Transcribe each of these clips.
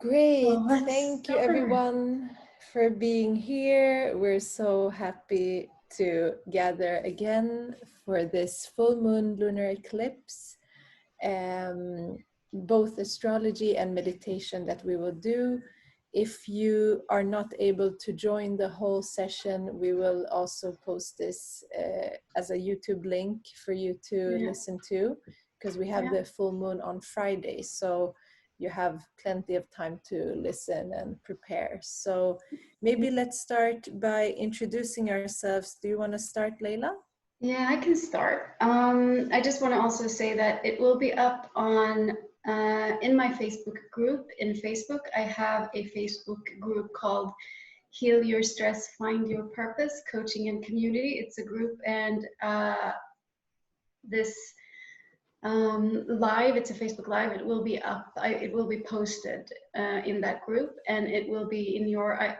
Great. So let's Thank you, start. everyone, for being here. We're so happy to gather again for this full moon lunar eclipse. Both astrology and meditation that we will do. If you are not able to join the whole session, we will also post this as a YouTube link for you to Yeah, listen to, because we have yeah, the full moon on Friday. So you have plenty of time to listen and prepare. So yeah. maybe let's start by introducing ourselves. Do you want to start, Leila? Yeah, I can start. I just want to also say that it will be up on in my Facebook group. In Facebook, I have a Facebook group called Heal Your Stress, Find Your Purpose, Coaching and Community. It's a group, and this live, it's a Facebook live. It will be up. It will be posted in that group, and it will be in your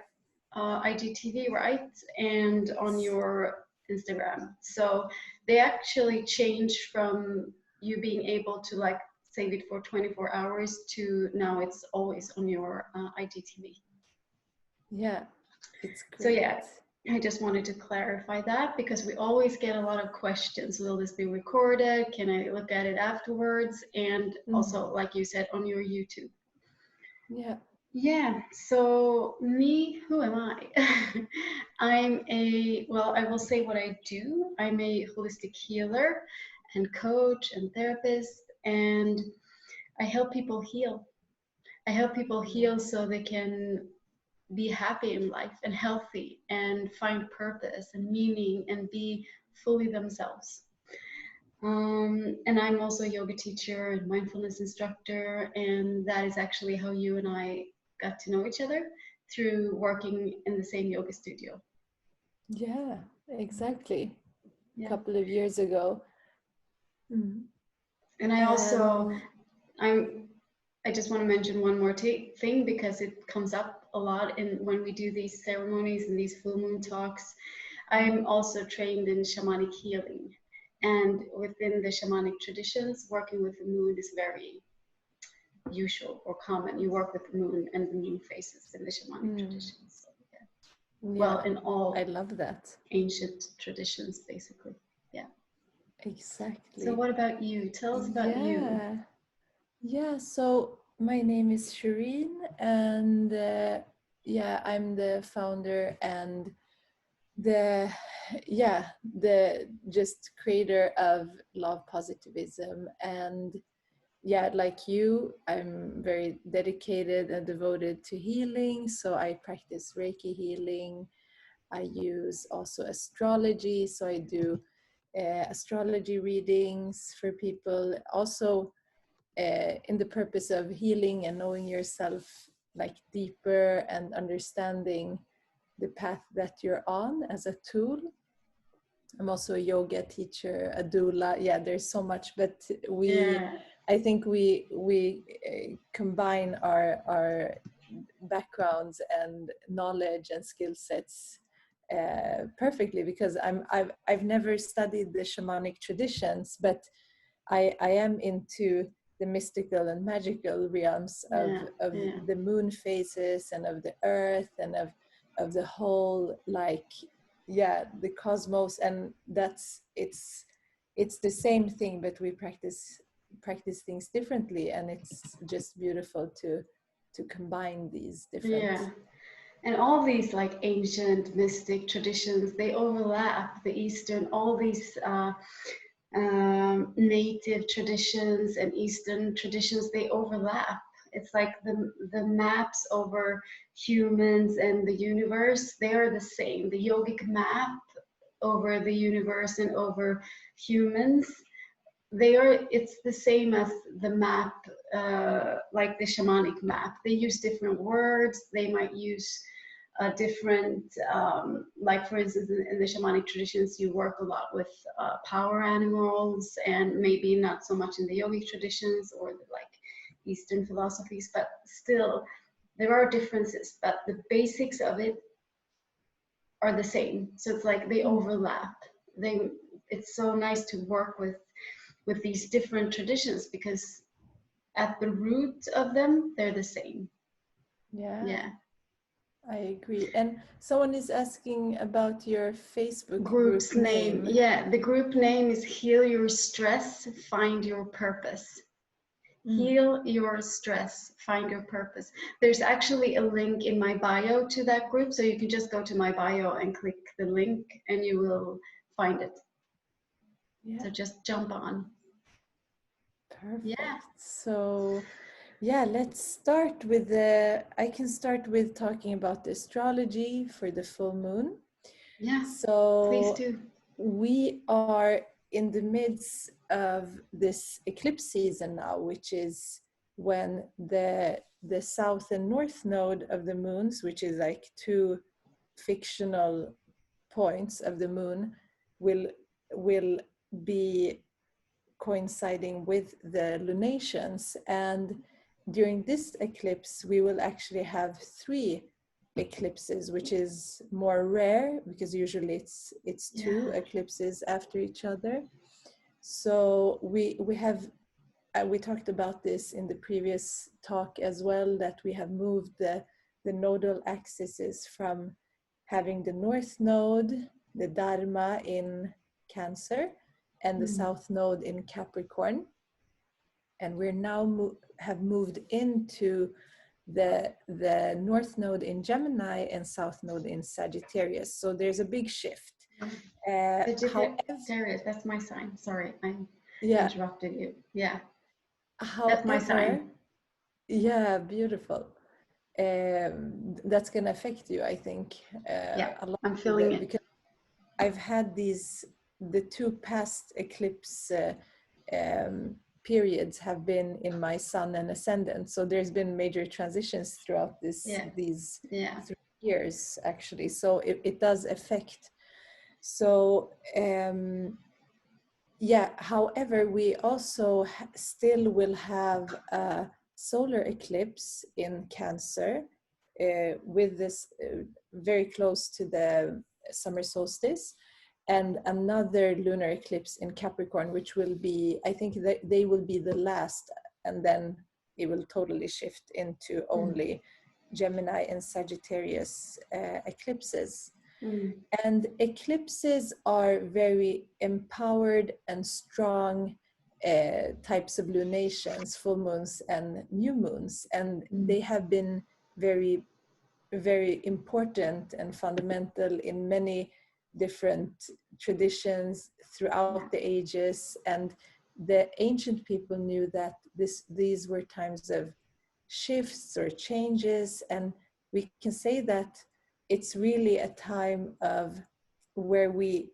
IGTV, right? And on Yes. your Instagram. So they actually changed from you being able to like save it for 24 hours to now it's always on your IGTV. Yeah, it's So great. yeah, I just wanted to clarify that because we always get a lot of questions. Will this be recorded? Can I look at it afterwards? And Mm. also, like you said, on your YouTube. Yeah. Yeah, so me, who am I? Well, I will say what I do. I'm a holistic healer and coach and therapist, and I help people heal. I help people heal so they can be happy in life and healthy and find purpose and meaning and be fully themselves. And I'm also a yoga teacher and mindfulness instructor, and that is actually how you and I got to know each other through working in the same yoga studio. Yeah, exactly. A Yeah. couple of years ago. Mm. And I also, And I'm, I just want to mention one more thing because it comes up a lot in when we do these ceremonies and these full moon talks. I'm also trained in shamanic healing. And within the shamanic traditions, working with the moon is very usual or common. You work with the moon and the moon phases in the shamanic mm, traditions. So, yeah. Well, yeah, in I all love that. ancient traditions, basically. Yeah. So, Exactly. what about you? Tell us about you. Yeah. Yeah, so my name is Shireen, and yeah, I'm the founder and the the just creator of love positivism. And yeah, like you, I'm very dedicated and devoted to healing. So I practice Reiki healing. I use also astrology. So I do astrology readings for people. Also, in the purpose of healing and knowing yourself like deeper and understanding the path that you're on as a tool. I'm also a yoga teacher, a doula. Yeah, there's so much, but Yeah. I think we combine our backgrounds and knowledge and skill sets perfectly, because I've never studied the shamanic traditions, but I am into the mystical and magical realms Yeah. of Yeah. the moon phases and of the earth and of the whole, like, yeah, the cosmos. And it's the same thing, but we practice things differently, and it's just beautiful to combine these different. Yeah. And all these like ancient mystic traditions, they overlap the Eastern, all these native traditions and Eastern traditions, they overlap. It's like the maps over humans and the universe, they are the same. The yogic map over the universe and over humans, they are, it's the same as the map, like the shamanic map. They use different words, they might use different, like for instance, in the shamanic traditions, you work a lot with power animals, and maybe not so much in the yogic traditions or the, like Eastern philosophies, but still there are differences, but the basics of it are the same. So it's like they Mm. overlap. They, it's so nice to work with these different traditions because at the root of them, they're the same. Yeah, Yeah. I agree. And someone is asking about your Facebook Group's group name. name. Yeah, the group name is Heal Your Stress, Find Your Purpose. Mm. Heal Your Stress, Find Your Purpose. There's actually a link in my bio to that group, so you can just go to my bio and click the link and you will find it. Yeah, So just jump on. Yeah, perfect. So, yeah, let's start with I can start with talking about the astrology for the full moon. yeah, please So, do. we are in the midst of this eclipse season now, which is when the south and north node of the moons, which is like two fictional points of the moon, will will be coinciding with the lunations. And during this eclipse, we will actually have three eclipses, which is more rare because usually it's two Yeah. eclipses after each other. So we have we talked about this in the previous talk as well, that we have moved the nodal axes from having the north node, the Dharma in Cancer, and the Mm. south node in Capricorn. And we're now have moved into the north node in Gemini and south node in Sagittarius. So there's a big shift. However, Sagittarius, that's my sign. Sorry, I yeah, interrupted you. Yeah, that's my however, sign. yeah, beautiful. That's going to affect you, I think, Yeah, a lot I'm with feeling the, it. because I've had the two past eclipse um, periods have been in my sun and ascendant. So there's been major transitions throughout Yeah, these yeah. 3 years, actually. So it does affect. So yeah, however, we also still will have a solar eclipse in Cancer with this very close to the summer solstice, and another lunar eclipse in Capricorn, which will be, I think that they will be the last, and then it will totally shift into Mm. only Gemini and Sagittarius eclipses. Mm. And eclipses are very empowered and strong types of lunations, full moons and new moons. And Mm. they have been very, very important and fundamental in many different traditions Yeah, throughout the ages. And the ancient people knew that these were times of shifts or changes. And we can say that it's really a time of where we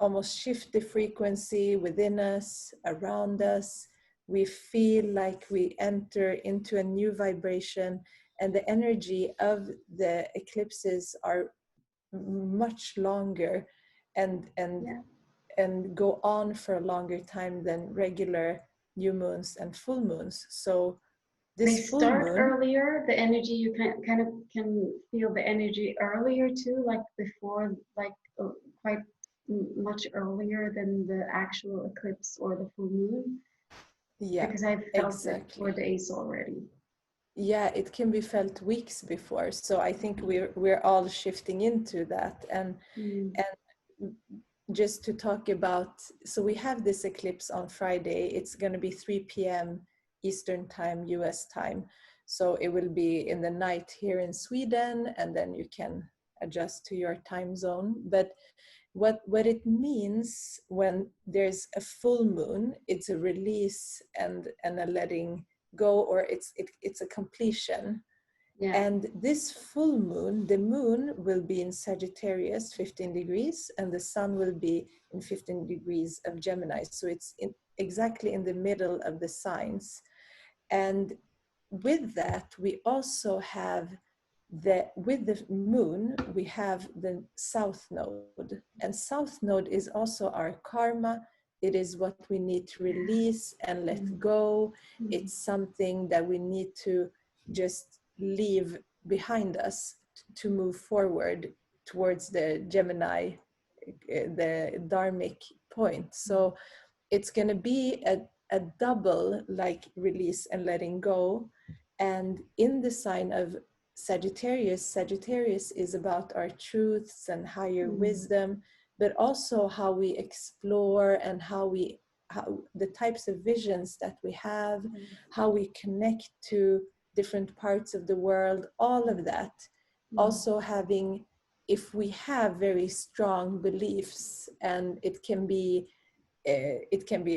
almost shift the frequency within us, around us. We feel like we enter into a new vibration, and the energy of the eclipses are much longer and and yeah. and go on for a longer time than regular new moons and full moons. So They this full start moon, earlier. The energy you can kind of can feel the energy earlier too, like before, like quite much earlier than the actual eclipse or the full moon, yeah, because I felt it for exactly. days already. Yeah, it can be felt weeks before. So I think we're all shifting into that. Mm. And just to talk about, so we have this eclipse on Friday. It's going to be 3 p.m. Eastern time, US time. So it will be in the night here in Sweden, and then you can adjust to your time zone. But what it means when there's a full moon, it's a release and a letting go, or it's a completion. Yeah, And this full moon, the moon will be in Sagittarius, 15 degrees, and the sun will be in 15 degrees of Gemini. So it's exactly in the middle of the signs. And with that, we also have with the moon, we have the south node. And south node is also our karma. It is what we need to release and let mm. go. Mm. It's something that we need to just leave behind us to move forward towards the Gemini, the dharmic point. So it's going to be a double like release and letting go. And in the sign of Sagittarius, Sagittarius is about our truths and higher wisdom, but also how we explore and how the types of visions that we have, how we connect to different parts of the world, all of that. Also having, if we have very strong beliefs, and it can be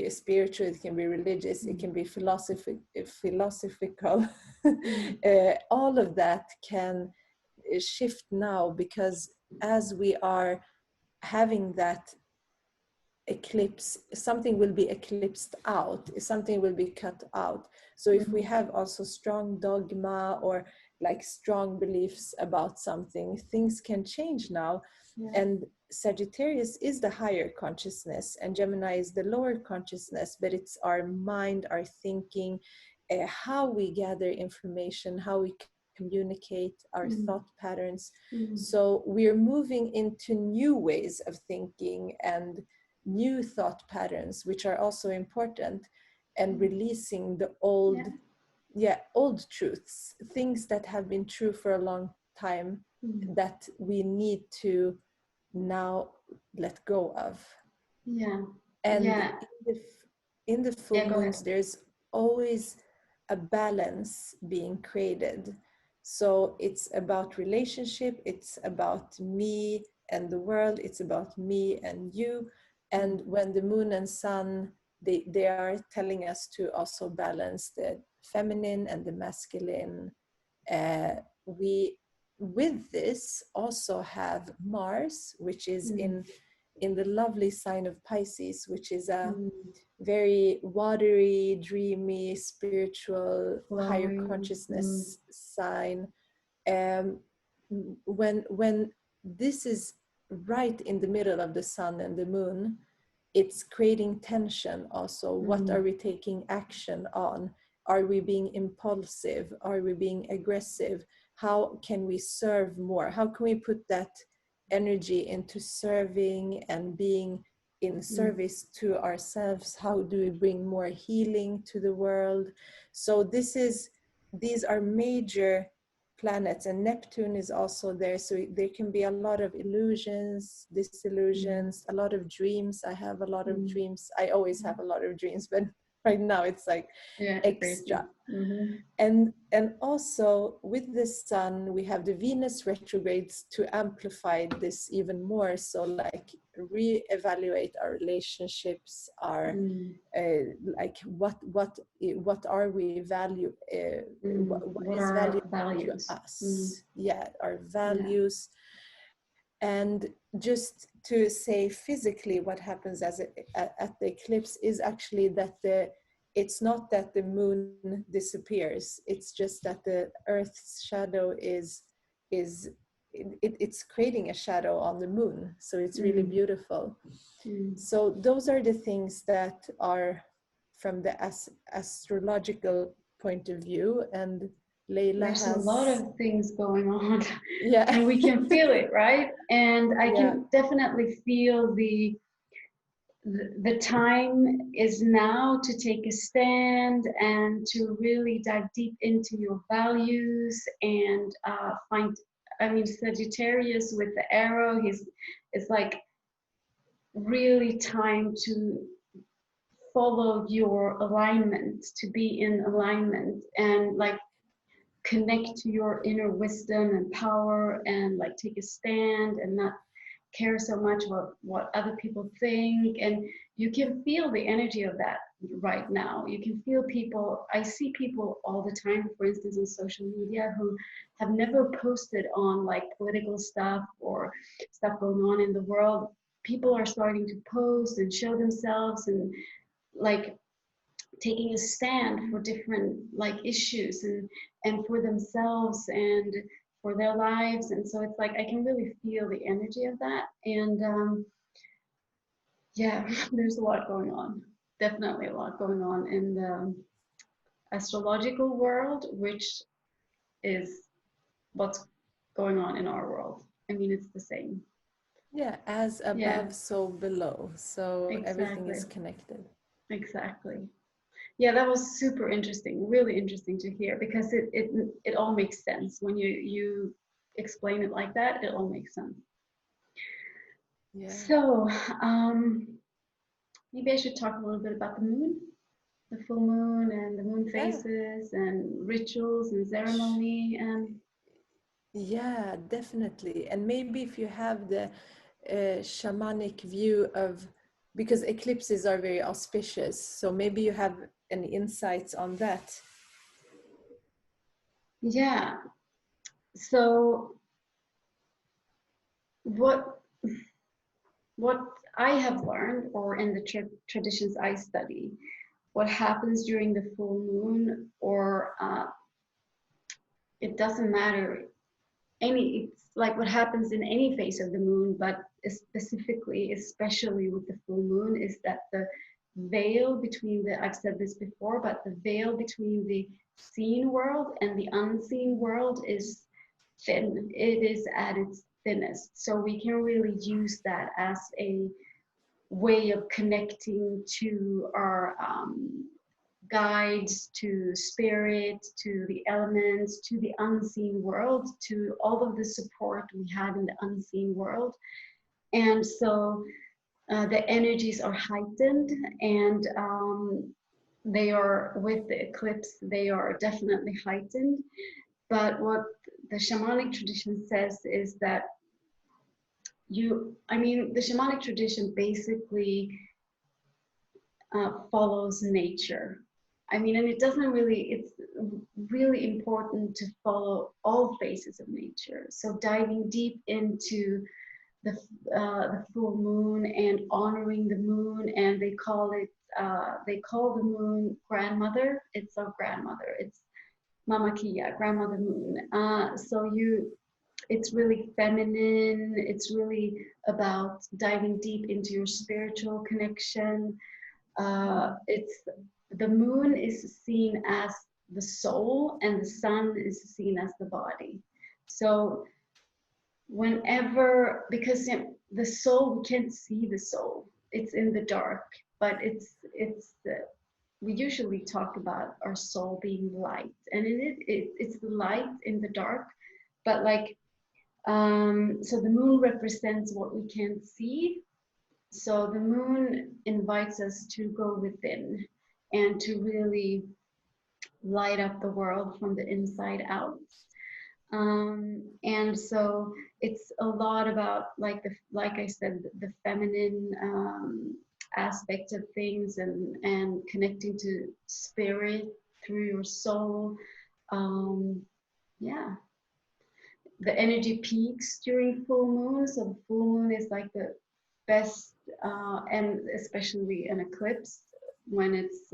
spiritual, it can be religious, it can be philosophical. All of that can shift now, because as we are having that eclipse, something will be eclipsed out, something will be cut out. So if we have also strong dogma or like strong beliefs about something, things can change now. And Sagittarius is the higher consciousness and Gemini is the lower consciousness, but it's our mind, our thinking, how we gather information, how we communicate our thought patterns. So we're moving into new ways of thinking and new thought patterns, which are also important, and releasing the old old truths, things that have been true for a long time, that we need to now let go of. And in the full moons, there's always a balance being created. So it's about relationship, it's about me and the world, it's about me and you. And when the moon and sun, they are telling us to also balance the feminine and the masculine. We, with this, also have Mars, which is in the lovely sign of Pisces, which is a very watery, dreamy, spiritual, higher consciousness sign. When this is right in the middle of the sun and the moon, it's creating tension also. What are we taking action on? Are we being impulsive? Are we being aggressive? How can we serve more? How can we put that energy into serving and being in service to ourselves? How do we bring more healing to the world? So these are major planets, and Neptune is also there, so there can be a lot of illusions, disillusions, a lot of dreams. I have a lot of dreams. I always have a lot of dreams, but right now it's like extra. And also with the sun, we have the Venus retrogrades to amplify this even more. So like reevaluate our relationships, our like what are we value, what is value to us, our values. And just to say physically what happens at the eclipse is actually that it's not that the moon disappears, it's just that the earth's shadow it's creating a shadow on the moon, so it's really beautiful. So those are the things that are from the astrological point of view. And Leila There's has a lot of things going on. Yeah. And we can feel it, right? And I Yeah. can definitely feel the time is now to take a stand and to really dive deep into your values and find, I mean, Sagittarius with the arrow, it's like really time to follow your alignment, to be in alignment and like connect to your inner wisdom and power and like take a stand and not care so much about what other people think. And you can feel the energy of that right now. You can feel people, I see people all the time, for instance, on social media who have never posted on like political stuff or stuff going on in the world. People are starting to post and show themselves and like taking a stand for different like issues and for themselves and for their lives. And so it's like I can really feel the energy of that. And there's a lot going on, definitely a lot going on in the astrological world, which is what's going on in our world. I mean, it's the same. As above, so below. So exactly. Everything is connected. Exactly. Yeah, that was super interesting, really interesting to hear, because it all makes sense when you explain it like that. It all makes sense. Yeah. So maybe I should talk a little bit about the moon, the full moon and the moon Yeah. phases and rituals and ceremony and Yeah, definitely. And maybe if you have the shamanic view of, because eclipses are very auspicious, so maybe you have any insights on that. yeah. So what what I have learned, or in the traditions I study, what happens during the full moon, or it doesn't matter any, it's like what happens in any phase of the moon, but specifically, especially with the full moon, is that the veil between the, I've said this before, but the veil between the seen world and the unseen world is thin. It is at its thinnest. So we can really use that as a way of connecting to our guides, to spirit, to the elements, to the unseen world, to all of the support we have in the unseen world. And so the energies are heightened, and they are, with the eclipse, they are definitely heightened. But what the shamanic tradition says is that I mean, the shamanic tradition basically follows nature. I mean, and it doesn't really, it's really important to follow all phases of nature. So diving deep into the full moon and honoring the moon, and they call it, they call the moon grandmother. It's our grandmother. It's Mama Kia, grandmother moon. It's really feminine. It's really about diving deep into your spiritual connection. It's the moon is seen as the soul, and the sun is seen as the body. So whenever, because the soul, we can't see the soul, it's in the dark, but we usually talk about our soul being light, and it's the light in the dark, but like so the moon represents what we can't see. So the moon invites us to go within and to really light up the world from the inside out. And so it's a lot about, like I said, the feminine aspect of things, and connecting to spirit through your soul. Yeah, the energy peaks during full moon. So the full moon is like the best, and especially an eclipse, when it's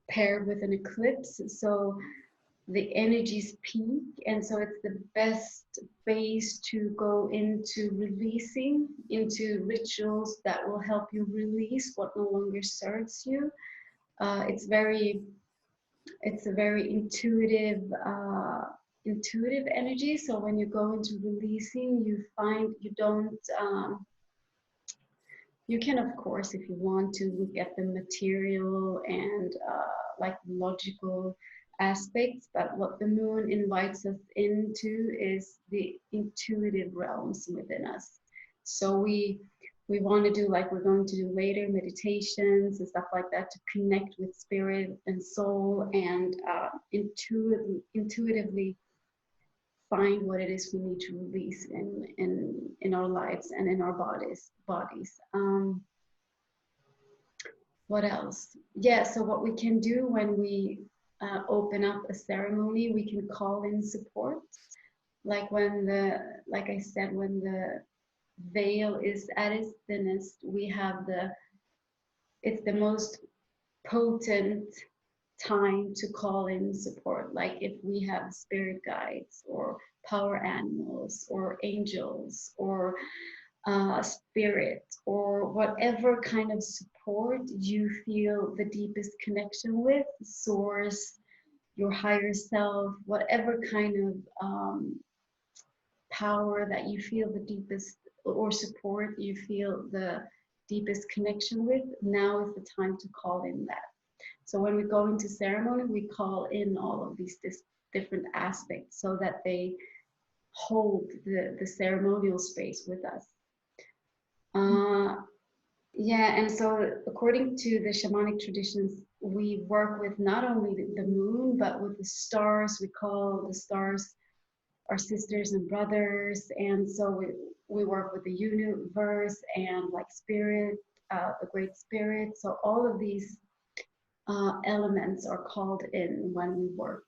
paired with an eclipse. So the energies peak, and so it's the best phase to go into releasing, into rituals that will help you release what no longer serves you. It's a very intuitive energy. So when you go into releasing, you find you don't you can, of course, if you want to, look at the material and like logical aspects, but what the moon invites us into is the intuitive realms within us. So we want to do, like we're going to do later, meditations and stuff like that, to connect with spirit and soul, and intuitively find what it is we need to release in our lives and in our bodies. What else? Yeah, so what we can do when we open up a ceremony, we can call in support. Like like I said, when the veil is at its thinnest, it's the most potent time to call in support. Like if we have spirit guides or power animals or angels or spirit, or whatever kind of support you feel the deepest connection with, source, your higher self, whatever kind of power that you feel the deepest, or support you feel the deepest connection with, now is the time to call in that. So when we go into ceremony, we call in all of these different aspects so that they hold the ceremonial space with us. Yeah, and so according to the shamanic traditions, we work with not only the moon, but with the stars. We call the stars our sisters and brothers. And so we work with the universe and like spirit, the great spirit. So all of these elements are called in when we work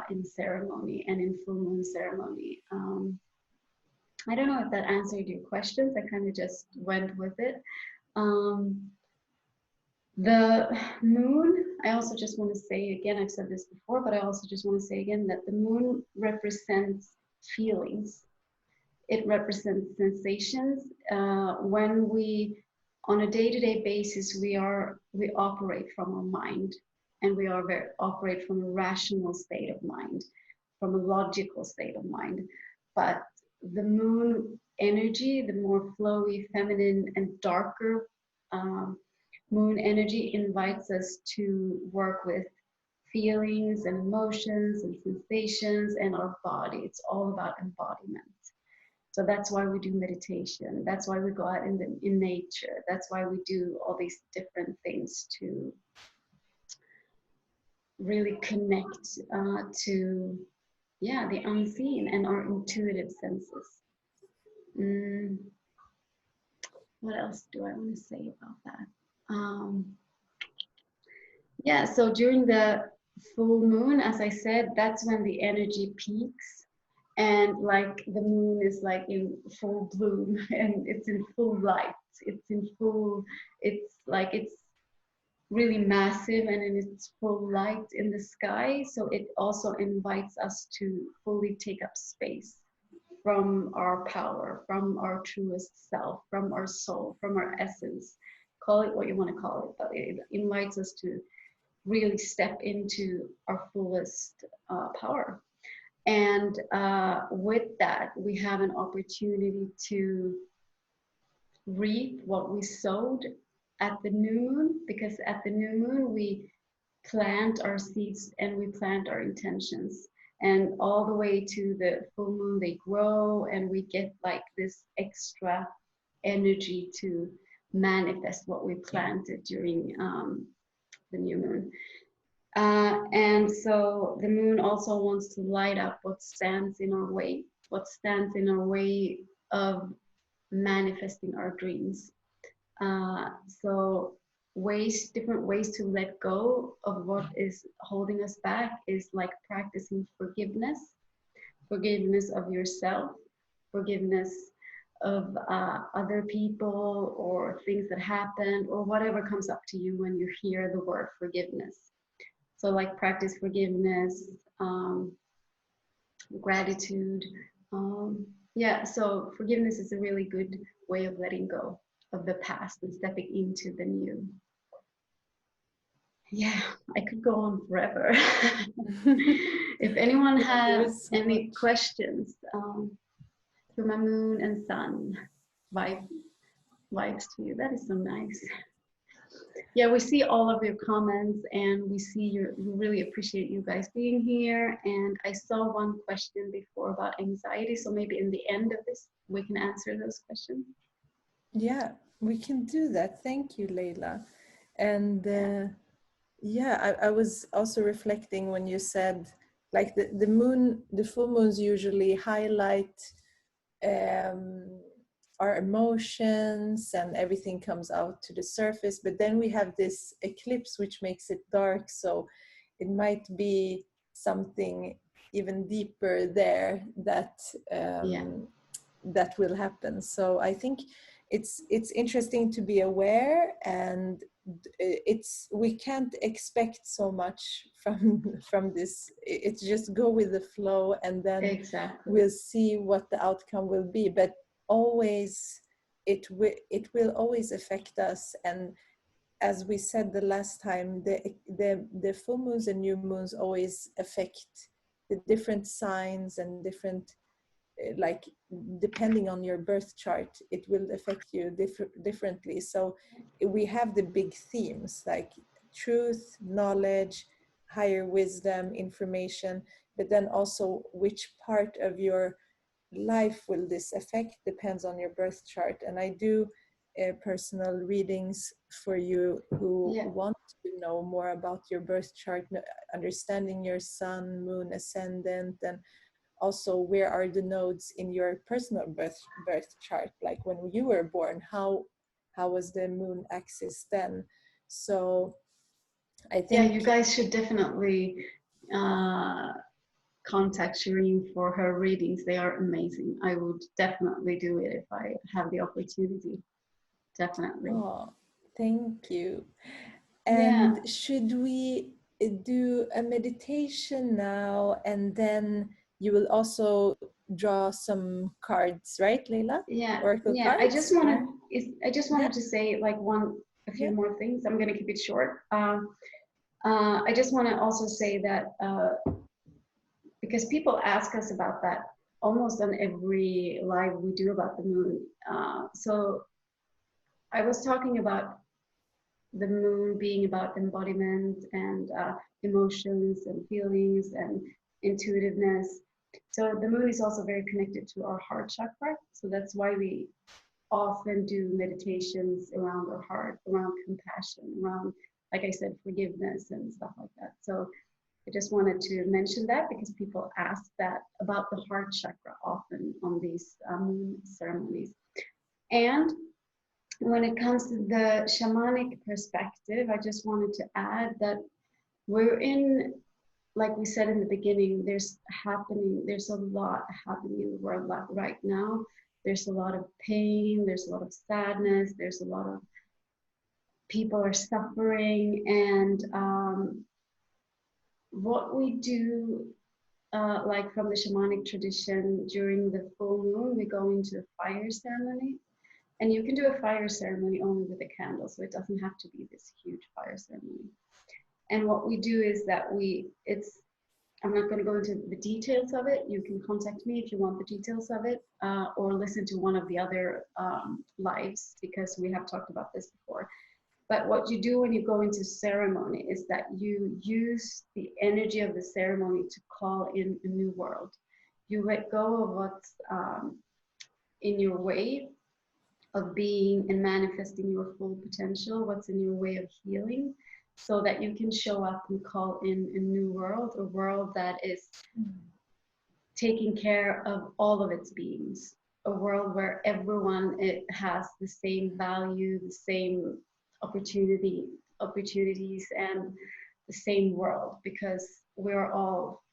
in ceremony and in full moon ceremony. I don't know if that answered your questions. I kind of just went with it. The moon, I also just want to say again, I've said this before, but I also just want to say again that the moon represents feelings. It represents sensations. When we, on a day-to-day basis, we operate from our mind, and we operate from a rational state of mind, from a logical state of mind. But the moon energy, the more flowy, feminine, and darker moon energy invites us to work with feelings and emotions and sensations and our body. It's all about embodiment. So that's why we do meditation. That's why we go out in nature. That's why we do all these different things to really connect to, yeah, the unseen and our intuitive senses. What else do I want to say about that? Yeah, so during the full moon, as I said, that's when the energy peaks, and like the moon is like in full bloom and it's in full light. It's like it's really massive and in its full light in the sky. So it also invites us to fully take up space from our power, from our truest self, from our soul, from our essence. Call it what you want to call it, but it invites us to really step into our fullest power. And with that, we have an opportunity to reap what we sowed at the new moon, because at the new moon, we plant our seeds and we plant our intentions. And all the way to the full moon, they grow, and we get like this extra energy to manifest what we planted during the new moon. And so the moon also wants to light up what stands in our way, of manifesting our dreams. So different ways to let go of what is holding us back is like practicing forgiveness of yourself, forgiveness of other people or things that happened, or whatever comes up to you when you hear the word forgiveness. So like practice forgiveness, gratitude. Yeah, so forgiveness is a really good way of letting go of the past and stepping into the new. Yeah, I could go on forever. If anyone has any questions, through my moon and sun vibes to you. That is so nice. Yeah, we see all of your comments, and we really appreciate you guys being here. And I saw one question before about anxiety, so maybe in the end of this we can answer those questions. Yeah, we can do that. Thank you, Leila. And yeah, I was also reflecting when you said like the full moons usually highlight our emotions and everything comes out to the surface, but then we have this eclipse which makes it dark, so it might be something even deeper there that that will happen. So I think it's interesting to be aware, and we can't expect so much from this. It's just go with the flow, and then we'll see what the outcome will be. But always it will always affect us. And as we said the last time, the full moons and new moons always affect the different signs and different, like depending on your birth chart, it will affect you differently. So we have the big themes like truth, knowledge, higher wisdom, information, but then also which part of your life will this affect depends on your birth chart. And I do personal readings for you who Yeah. want to know more about your birth chart, understanding your sun, moon, ascendant, and also where are the nodes in your personal birth chart, like when you were born, how was the moon axis then. So I Yeah, think you guys should definitely uh, contact Shireen for her readings. They are amazing. I would definitely do it if I have the opportunity. Definitely. oh, thank you. Yeah, And should we do a meditation now, and then you will also draw some cards, right, Leila? yeah, Oracle yeah. cards? Yeah, I just yeah, wanted to say like a few yeah. more things. I'm gonna keep it short. I just want to also say that because people ask us about that almost on every live we do about the moon. So I was talking about the moon being about embodiment and emotions and feelings and intuitiveness. So the moon is also very connected to our heart chakra. So that's why we often do meditations around our heart, around compassion, around, like I said, forgiveness and stuff like that. So I just wanted to mention that because people ask that about the heart chakra often on these moon ceremonies. And when it comes to the shamanic perspective, I just wanted to add that we're in, like we said in the beginning, there's a lot happening in the world right now. There's a lot of pain, there's a lot of sadness, there's a lot of people are suffering. And what we do, like from the shamanic tradition, during the full moon, we go into a fire ceremony. And you can do a fire ceremony only with a candle, so it doesn't have to be this huge fire ceremony. And what we do is that I'm not going to go into the details of it. You can contact me if you want the details of it, or listen to one of the other lives, because we have talked about this before. But what you do when you go into ceremony is that you use the energy of the ceremony to call in a new world. You let go of what's in your way of being and manifesting your full potential, what's in your way of healing, so that you can show up and call in a new world, a world that is taking care of all of its beings, a world where everyone it has the same value, the same opportunities, and the same world, because we are all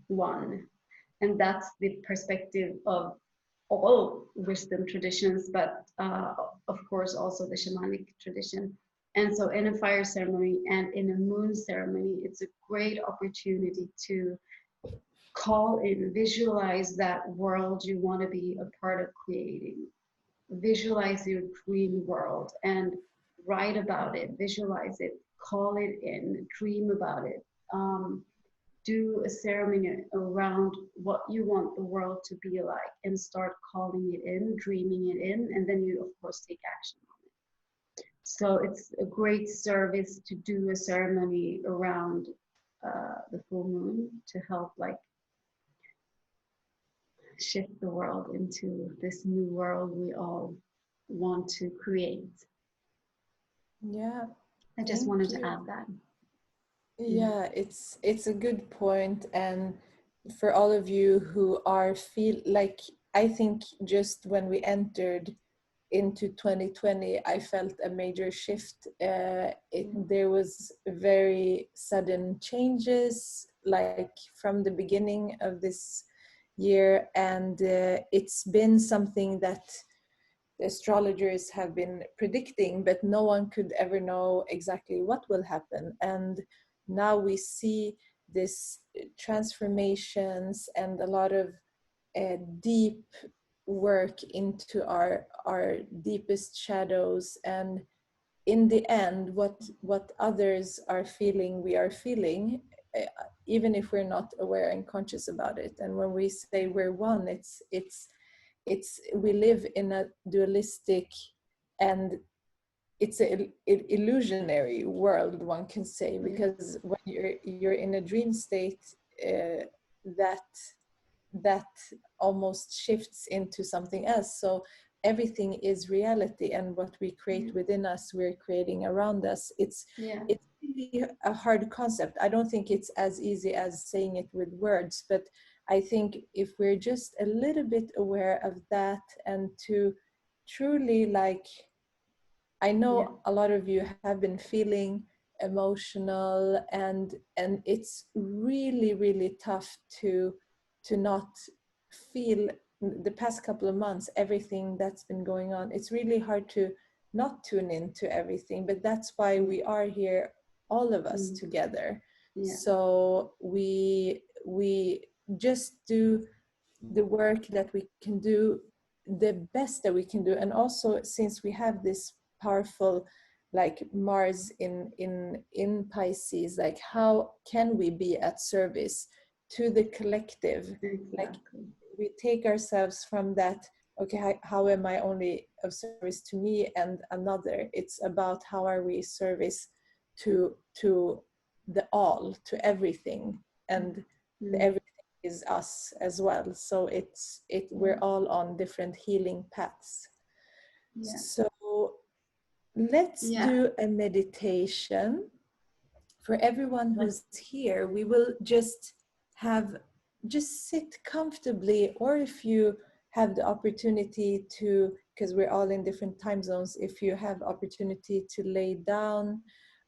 one. And that's the perspective of all wisdom traditions, but of course also the shamanic tradition. And so in a fire ceremony and in a moon ceremony, it's a great opportunity to call in, visualize that world you want to be a part of creating. Visualize your dream world and write about it, visualize it, call it in, dream about it. Do a ceremony around what you want the world to be like and start calling it in, dreaming it in, and then you, of course, take action on it. So it's a great service to do a ceremony around the full moon to help like shift the world into this new world we all want to create. Yeah, I just wanted thank to you. add that. Yeah, it's a good point. And for all of you who are feel like, I think just when we entered into 2020, I felt a major shift. There was very sudden changes, like from the beginning of this year, and it's been something that the astrologers have been predicting, but no one could ever know exactly what will happen. And now we see this transformations and a lot of deep work into our deepest shadows. And in the end, what others are feeling, we are feeling, even if we're not aware and conscious about it. And when we say we're one, it's we live in a dualistic and it's an illusionary world, one can say, Yeah. because when you're in a dream state, uh, that that almost shifts into something else. So everything is reality, and what we create within us, we're creating around us. Yeah. It's really a hard concept. I don't think it's as easy as saying it with words, but I think if we're just a little bit aware of that, and to truly, like, I Yeah. know a lot of you have been feeling emotional, and it's really, really tough to not feel the past couple of months, everything that's been going on. It's really hard to not tune into everything, but that's why we are here, all of us Mm. together. Yeah. So we just do the work that we can do, the best that we can do. And also, since we have this powerful, like, Mars in Pisces, like, how can we be at service to the collective? Like, Exactly. we take ourselves from that, okay, how am I only of service to me and another? It's about how are we service to the all, to everything, and the Mm. everything is us as well. So Yeah. we're all on different healing paths. Yeah. So let's Yeah. do a meditation. For everyone who's here, we will just sit comfortably, or if you have the opportunity to, because we're all in different time zones, if you have opportunity to lay down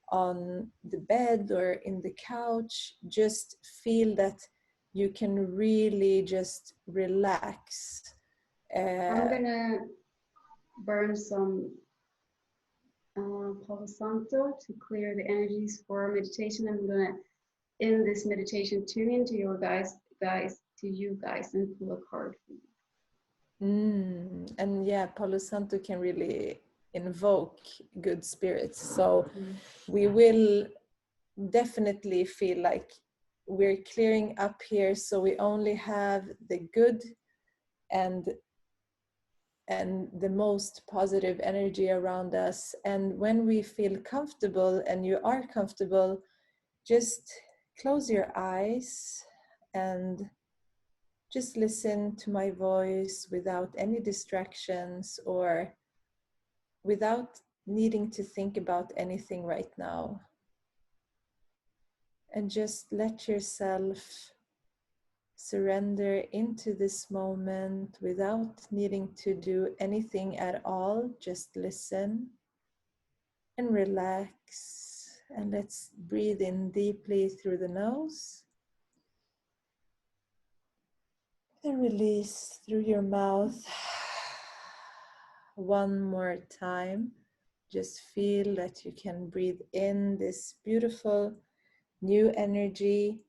on the bed or in the couch, just feel that you can really just relax. I'm uh, gonna burn some Palo Santo to clear the energies for meditation. I'm gonna, in this meditation, tune into your to you guys, and pull a card for you. and yeah, Palo Santo can really invoke good spirits. So Mm. we will definitely feel like we're clearing up here, so we only have the good and the most positive energy around us. And when we feel comfortable, and you are comfortable, just close your eyes and just listen to my voice without any distractions, or without needing to think about anything right now. And just let yourself surrender into this moment without needing to do anything at all. Just listen and relax. And let's breathe in deeply through the nose and release through your mouth. One more time. Just feel that you can breathe in this beautiful new energy,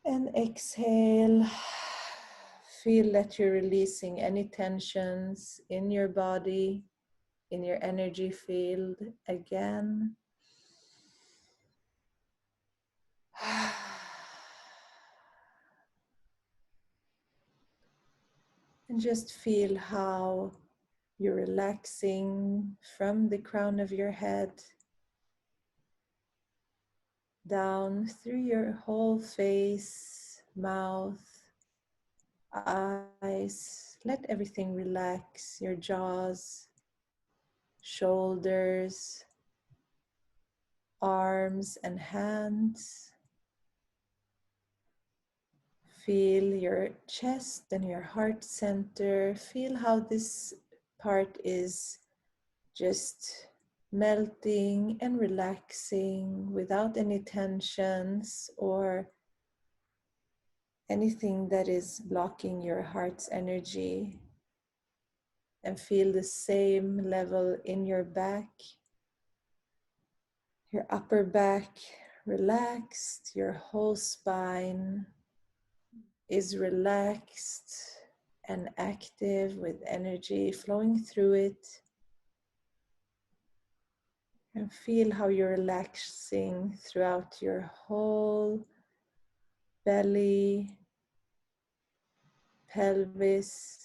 and exhale. Feel that you're releasing any tensions in your body, in your energy field again. And just feel how you're relaxing from the crown of your head down through your whole face, mouth, eyes. Let everything relax, your jaws, shoulders, arms and hands. Feel your chest and your heart center. Feel how this part is just melting and relaxing without any tensions or anything that is blocking your heart's energy. And feel the same level in your back, your upper back relaxed, your whole spine is relaxed and active with energy flowing through it. And feel how you're relaxing throughout your whole belly, pelvis,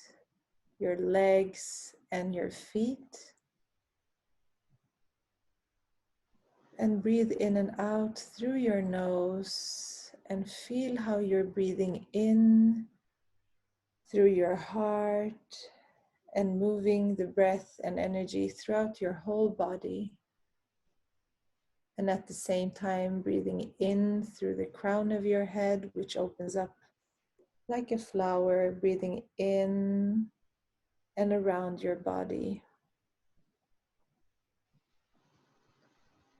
your legs, and your feet. And breathe in and out through your nose and feel how you're breathing in through your heart and moving the breath and energy throughout your whole body. And at the same time, breathing in through the crown of your head, which opens up like a flower, breathing in and around your body.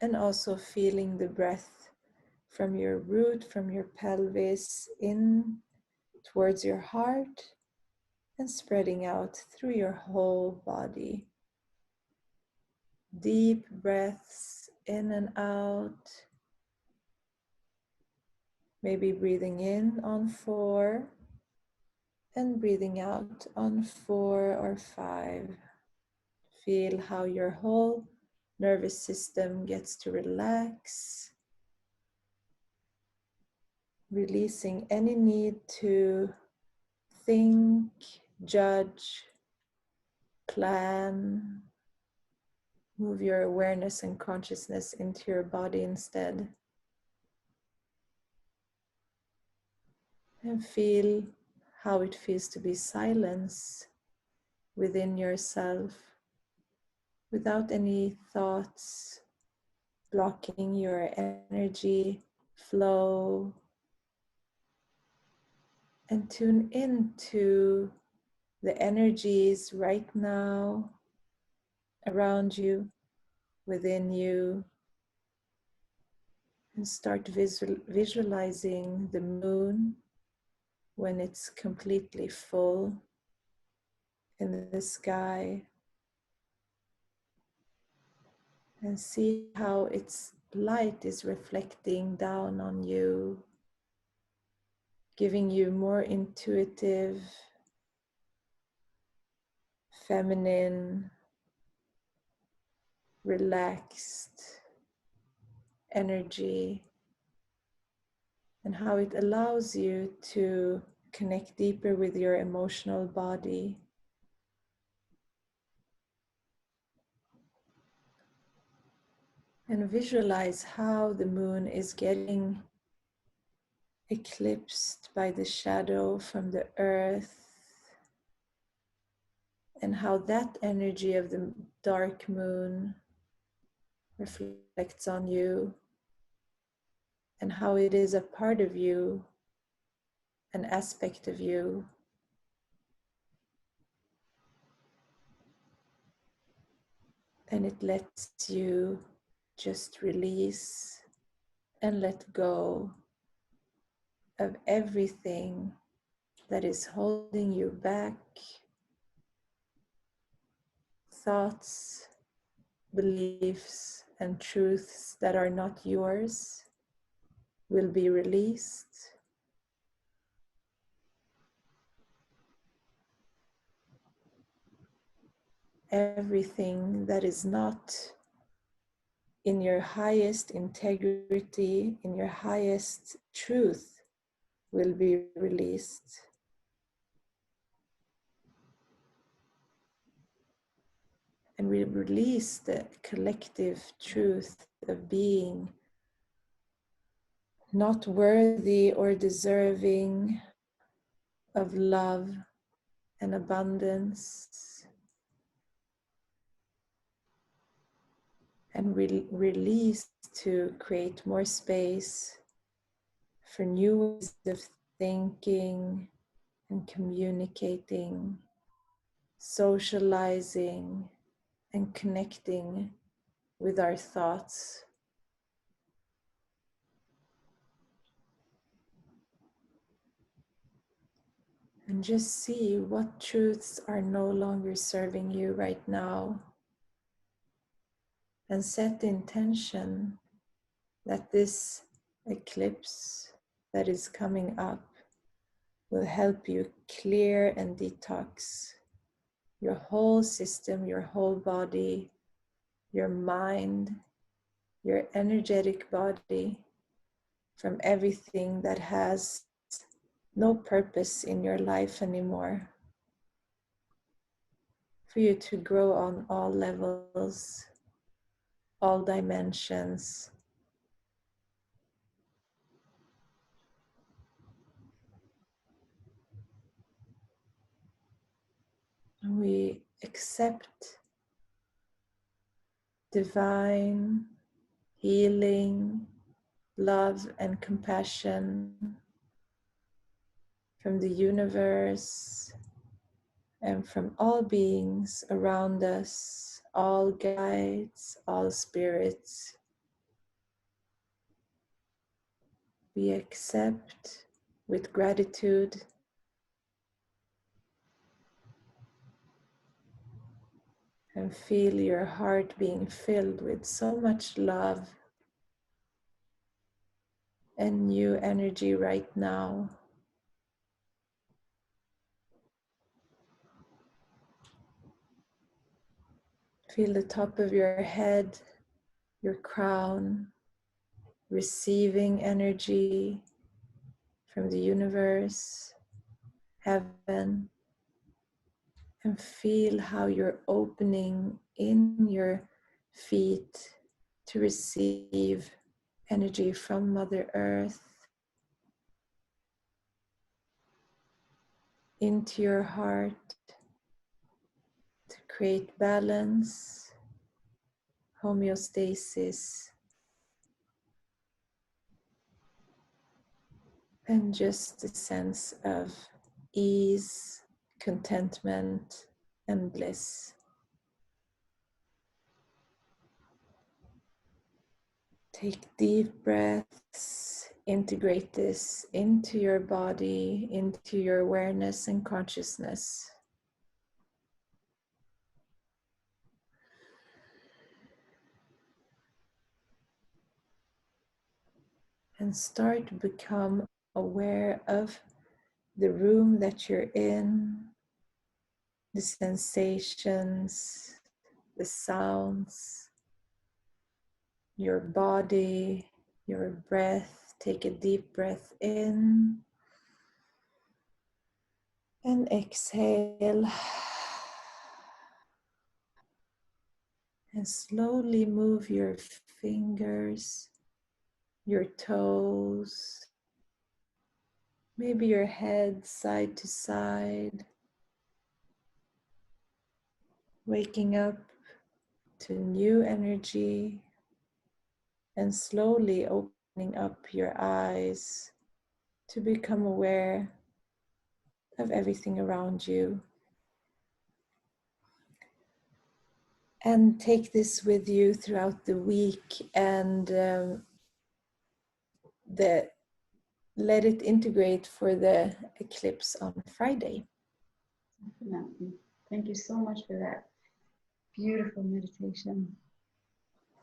And also feeling the breath from your root, from your pelvis, in towards your heart and spreading out through your whole body. Deep breaths in and out. Maybe breathing in on 4 and breathing out on 4 or 5. Feel how your whole nervous system gets to relax, releasing any need to think, judge, plan. Move your awareness and consciousness into your body instead. And feel how it feels to be silence within yourself without any thoughts blocking your energy flow. And tune into the energies right now around you, within you, and start visualizing the moon when it's completely full in the sky, and see how its light is reflecting down on you, giving you more intuitive, feminine, relaxed energy, and how it allows you to connect deeper with your emotional body. And visualize how the moon is getting eclipsed by the shadow from the earth, and how that energy of the dark moon reflects on you, and how it is a part of you, an aspect of you. And it lets you just release and let go of everything that is holding you back. Thoughts, beliefs, and truths that are not yours will be released. Everything that is not in your highest integrity, in your highest truth, will be released. And we release the collective truth of being not worthy or deserving of love and abundance. And release to create more space for new ways of thinking and communicating, socializing, and connecting with our thoughts. And just see what truths are no longer serving you right now. And set the intention that this eclipse that is coming up will help you clear and detox your whole system, your whole body, your mind, your energetic body from everything that has no purpose in your life anymore. For you to grow on all levels all dimensions. We accept divine healing, love, and compassion from the universe and from all beings around us, all guides, all spirits. We accept with gratitude and feel your heart being filled with so much love and new energy right now. Feel the top of your head, your crown, receiving energy from the universe, heaven, and feel how you're opening in your feet to receive energy from Mother Earth into your heart to create balance, homeostasis, and just a sense of ease, contentment, and bliss. Take deep breaths, integrate this into your body, into your awareness and consciousness. And start to become aware of the room that you're in, the sensations, the sounds, your body, your breath. Take a deep breath in and exhale. And slowly move your fingers, your toes, maybe your head side to side, waking up to new energy and slowly opening up your eyes to become aware of everything around you. And take this with you throughout the week and let it integrate for the eclipse on Friday. Definitely. Thank you so much for that beautiful meditation.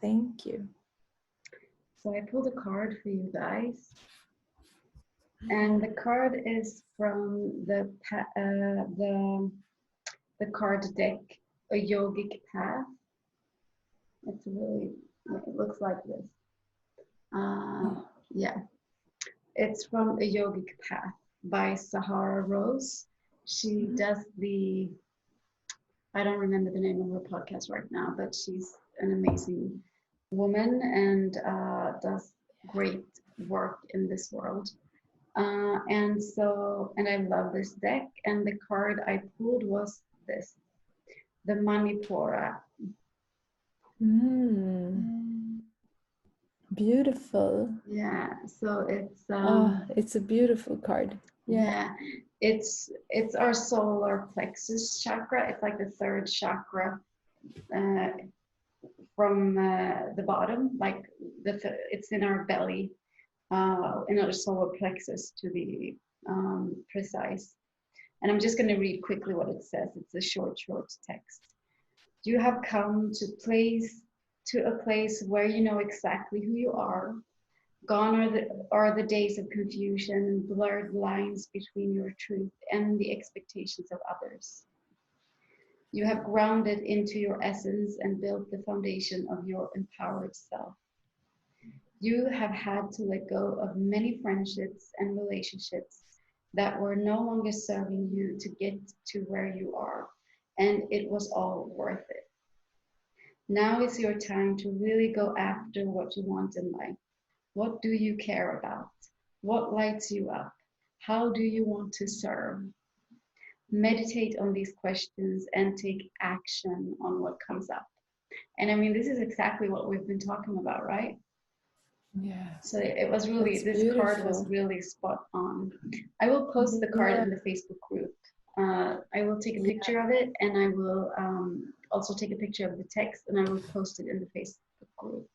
Thank you. So I pulled a card for you guys, and the card is from the card deck, A Yogic Path. It's really, it looks like this. Yeah, it's from A Yogic Path by Sahara Rose. She does the, I don't remember the name of her podcast right now, but she's an amazing woman and does great work in this world. And I love this deck. And the card I pulled was this, the Manipura. Beautiful. Yeah, so it's a beautiful card. Yeah, it's our solar plexus chakra. It's like the third chakra uh, from the bottom, like it's in our belly, in our solar plexus to be precise. And I'm just going to read quickly what it says. It's a short text. You have come to a place where you know exactly who you are. Gone are the days of confusion and blurred lines between your truth and the expectations of others. You have grounded into your essence and built the foundation of your empowered self. You have had to let go of many friendships and relationships that were no longer serving you to get to where you are, and it was all worth it. Now is your time to really go after what you want in life. What do you care about? What lights you up? How do you want to serve? Meditate on these questions and take action on what comes up. And I mean, this is exactly what we've been talking about, right? Yeah, So it was really, that's this card was beautiful. really spot on. I will post the card Yeah, in the Facebook group. I will take a yeah, picture of it, and I will also take a picture of the text, and I will post it in the Facebook group.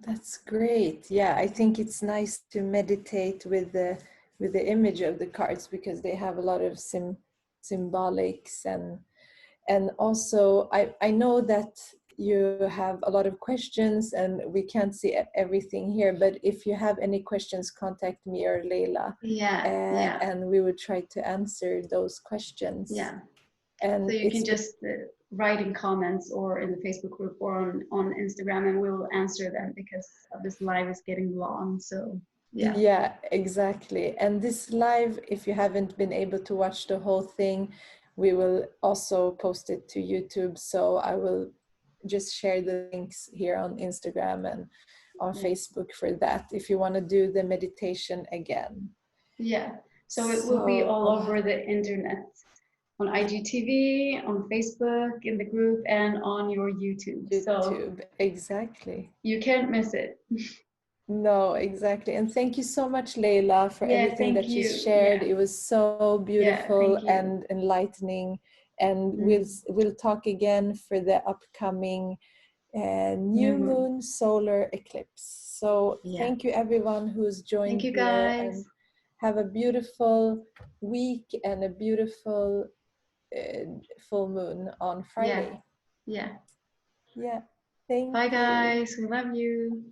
that's great. Yeah, I think it's nice to meditate with the image of the cards because they have a lot of symbolics, and also I know that you have a lot of questions and we can't see everything here, but if you have any questions, contact me or Leila, Yeah, yeah, and we will try to answer those questions. yeah. So And you can it's been, just write in comments or in the Facebook group or on Instagram, and we will answer them because this live is getting long. So yeah, yeah, exactly. And this live, if you haven't been able to watch the whole thing, we will also post it to YouTube. So I will just share the links here on Instagram and on yeah, Facebook for that if you want to do the meditation again. yeah. So it will be So, all over the internet, on IGTV, on Facebook, in the group, and on your YouTube. So YouTube, exactly. you can't miss it. No, exactly. And thank you so much, Leila, for Yeah, everything thank that you you. shared. Yeah, It was so yeah, beautiful thank you. and enlightening. And Mm. we'll talk again for the upcoming New new moon. moon solar eclipse. So Yeah. thank you everyone who's Thank joined you here, guys. and have a beautiful week and a beautiful full moon on Yeah, Friday. yeah. Yeah. Thank Bye, you. guys. We love you.